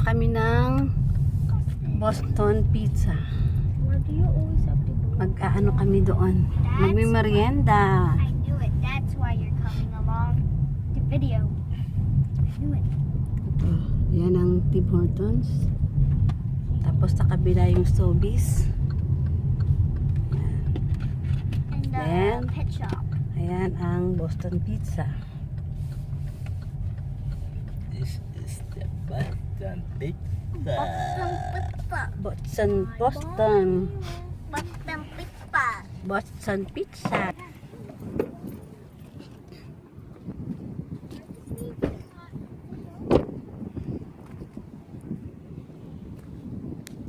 kami ng Boston Pizza. Why do you always have to do it? Mag-aano kami doon. Magmimerienda. I knew it. That's why you're coming along the video. I knew it. Ito, yan ang Tim Hortons. Tapos sa kabila yung Sobeys. And the Then, pet shop. Ayan ang Boston Pizza. This is the Boston Pizza. Boston Boston Pizza. Boston Pizza.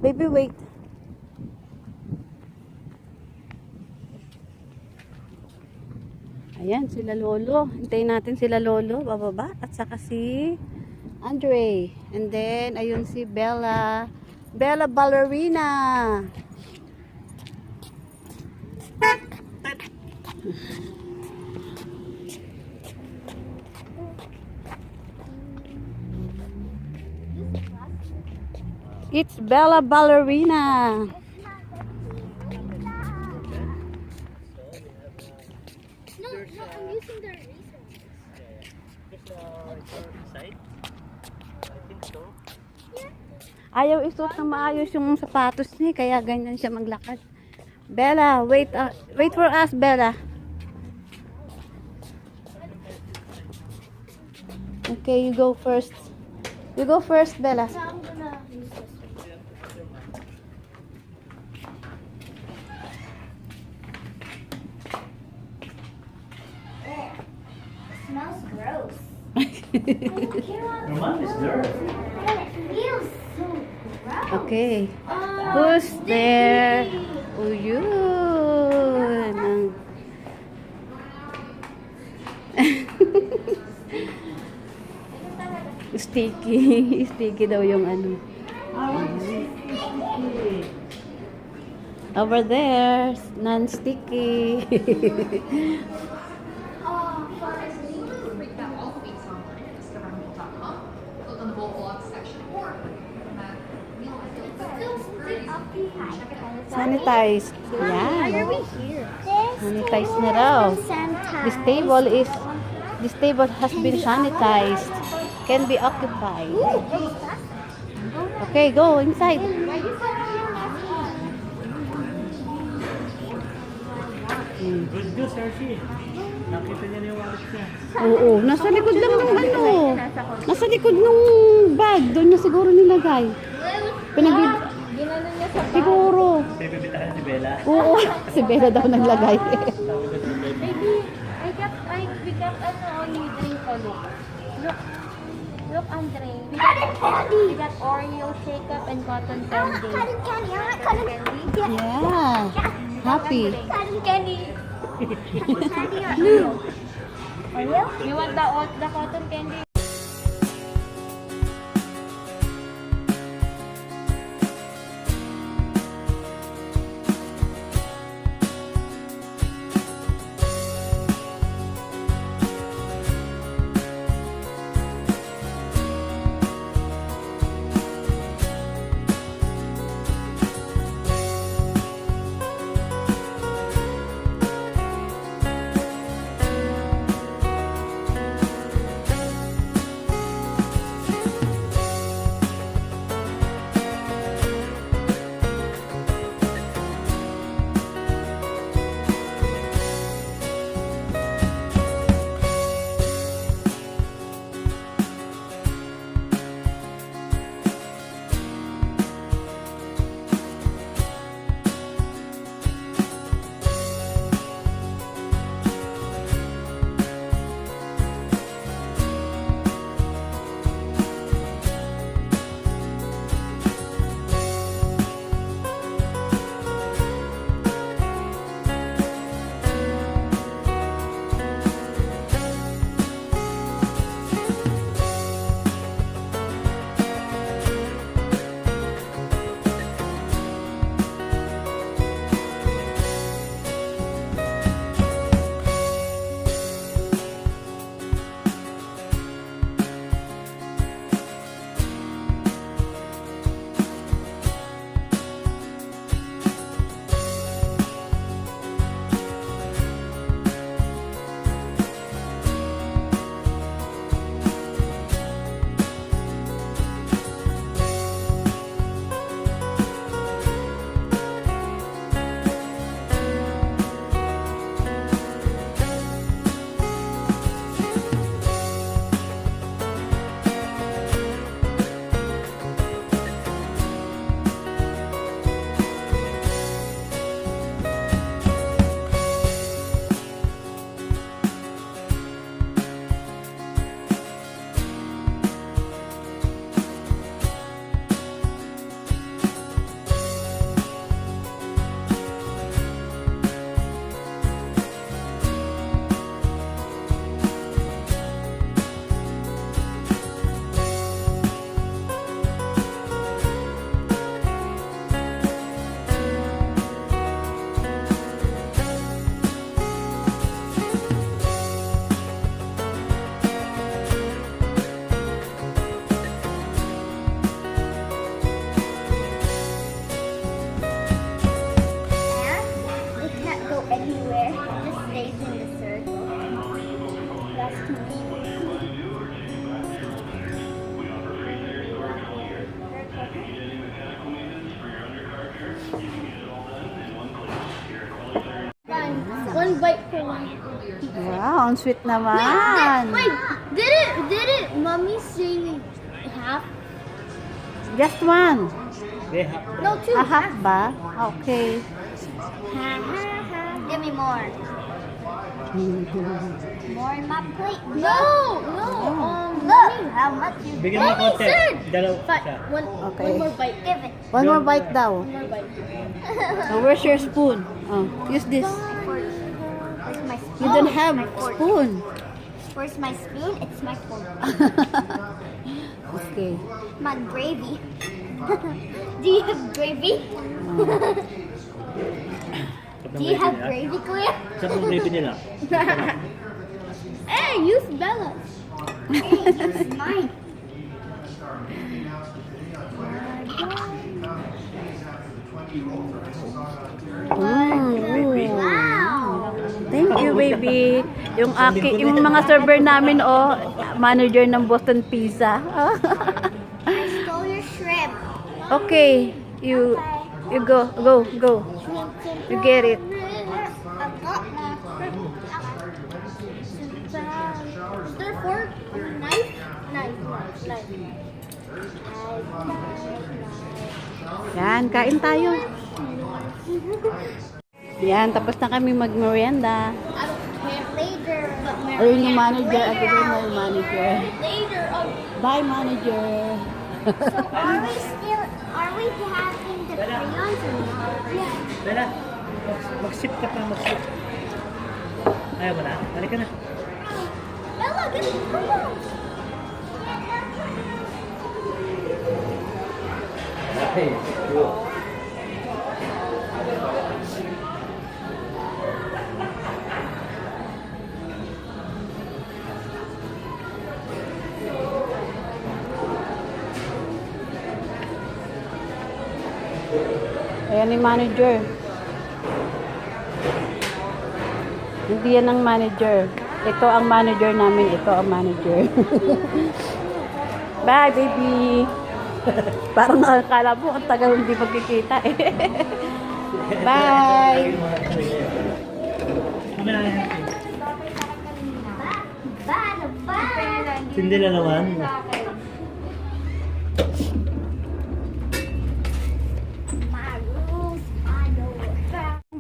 Baby, wait. Ayan, sila Lolo. Hintayin natin sila Lolo, bababa. At saka si Andre. And then, ayun si Bella. Bella Ballerina. It's Bella Ballerina. No, I'm using the eraser. Ayaw isuot na maayos yung sapatos niya, kaya ganyan siya maglakad. Bella, wait for us, Bella. Okay, you go first. You go first, Bella. So I'm gonna use this one. It smells gross. Your mom is dirt. And it feels so gross. Okay. Oh, Who's sticky. there? Oh, yun. Sticky. Sticky daw yung ano. Over there. Non-sticky. Oh, Break down all the weeks online at discoverhome.com. Click on the Bolt Blog section or meal I feel better. Sanitized. Why are Yan. we here? Sanitized na raw. This table has been sanitized. Can be occupied. Okay, go inside. Good news, Hershey. Nakita niya na yung wallet niya. Oo, nasa likod lang ng ano. Nasa likod ng bag. Doon niya siguro nilagay. Pinag Ginano niya sa siguro. Bibitahan si Bella. Oo, si Bella daw naglagay. Baby, we got only drink ko, Look, Andre. We got Oreo, shake up, and cotton candy. Cotton candy. I want cotton candy. Yeah. Happy. Cotton candy. Candy or Oreo? Oreo? You want the cotton candy? Wow, ang sweet naman. Wait, did it, mommy say half? Just one. They have No, two. A half ba? Okay. Give me more. More in my plate. No, look how much you Bigyan mo ng Mommy konti. said. Dalawa But siya. Okay. one more bite. Give it. One more bite daw. One more bite. Oh, where's your spoon? Oh, use this. Where's my spoon? You don't have my fork. spoon. Where's my spoon? It's my fork. Okay. My gravy. Do you have gravy? Do you have gravy, Clea? Sa pong gravy nila. Hey, use Bella's. Hey, use mine. Wow. Thank you, baby. Yung mga server namin, oh, manager ng Boston Pizza. I stole your shrimp. Okay, you go. You get it. I got my shrimp. Is there a fork? Knife? Knife. Yan, kain tayo. Yan, tapos na kami mag-merienda. I don't care later. But Ayun yung manager. Ako din na yung manager. Later. Oh, Bye, manager. so are we having the crayons or not? Yeah. Bella, mag-sip ka pa, mag-sip. Ayaw mo na? Balik ka na. Bella, get the crayons. Ayan yung manager. Hindi yan ang manager. Ito ang manager namin. Ito ang manager. Bye, baby. Parang akala mo, ang tagal hindi magkikita eh. Bye. Mamaya na yan. Bye. Hindi na naman.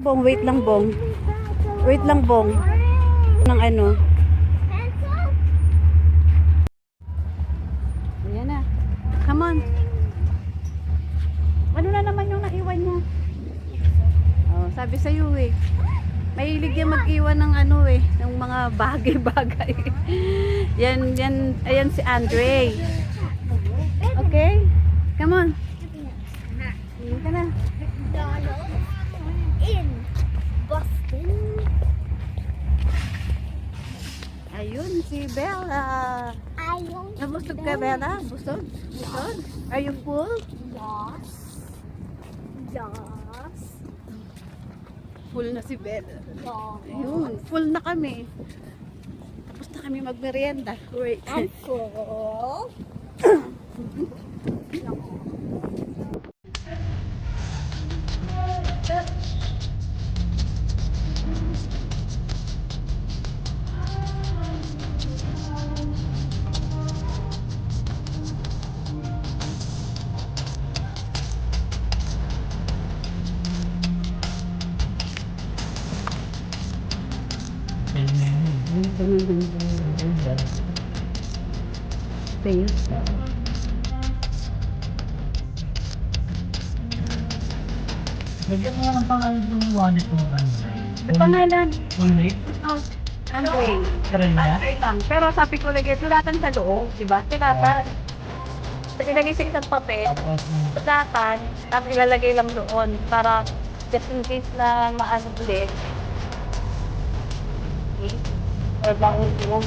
Bong, wait lang, Bong. Wait lang, Bong. Ng ano. Ayan na. Come on. Ano na naman yung naiwan niya? Oh, sabi sa'yo eh. Mahilig yan mag-iwan ng ano eh, ng mga bagay-bagay. Ayan si Andre. Okay? Come on. Hindi ka na. In Boston. Ayun si Bella. Ayun. Nabusog ka, Bella? Busog? Are you full? Yes. Yes. Full na si Bella. Yes. Ayun, full na kami. Tapos na kami magmerienda. Wait. I'm full. Face. Bigyan mo ng pangalan ng wallet mo. Pangalan? Wallet? Oh, Andre. Karan niya? Andre lang. Pero sabi ko lagi, sulatan sa loob, di ba? Sulatan. Ilagay sa isang papel. Tapos, Sulatan. Tapos ilalagay lang doon para just in case na maano ulit. Okay. Or bang yung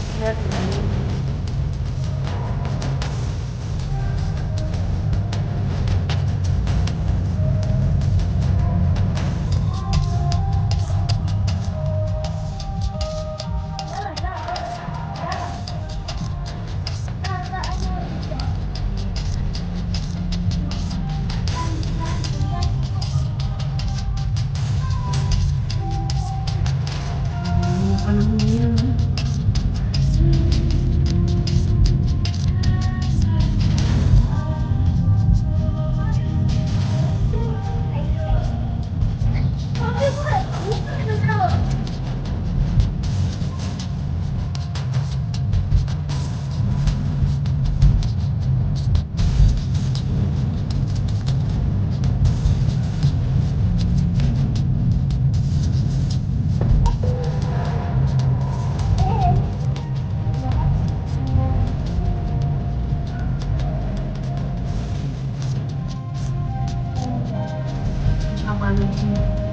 kanan.